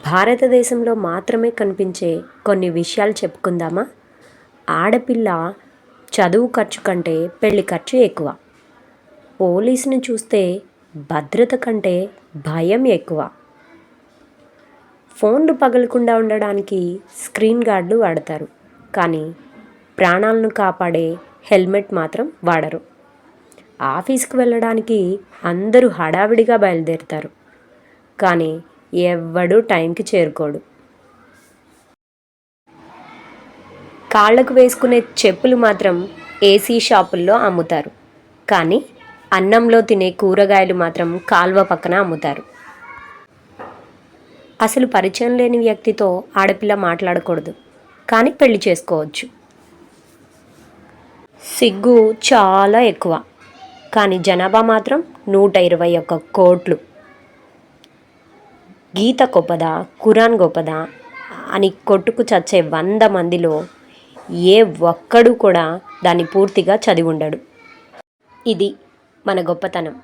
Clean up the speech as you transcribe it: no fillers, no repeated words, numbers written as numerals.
భారతదేశంలో మాత్రమే కనిపించే కొన్ని విషయాలు చెప్పుకుందామా? ఆడపిల్ల చదువు ఖర్చు కంటే పెళ్లి ఖర్చు ఎక్కువ. పోలీసుని చూస్తే భద్రత కంటే భయం ఎక్కువ. ఫోన్లు పగలకుండా ఉండడానికి స్క్రీన్ గార్డులు వాడతారు, కానీ ప్రాణాలను కాపాడే హెల్మెట్ మాత్రం వాడరు. ఆఫీస్కి వెళ్ళడానికి అందరూ హడావిడిగా బయలుదేరుతారు, కానీ ఎవ్వడూ టైంకి చేరుకోడు. కాళ్ళకు వేసుకునే చెప్పులు మాత్రం ఏసీ షాపుల్లో అమ్ముతారు, కానీ అన్నంలో తినే కూరగాయలు మాత్రం కాల్వ పక్కన అమ్ముతారు. అసలు పరిచయం లేని వ్యక్తితో ఆడపిల్ల మాట్లాడకూడదు, కానీ పెళ్లి చేసుకోవచ్చు. సిగ్గు చాలా ఎక్కువ, కానీ జనాభా మాత్రం 121 కోట్లు. గీత గొప్పదా, ఖురాన్ గొప్పదా అని కొట్టుకు చచ్చే 100 మందిలో ఏ ఒక్కడు కూడా దాన్ని పూర్తిగా చదివి ఉండడు. ఇది మన గొప్పతనం.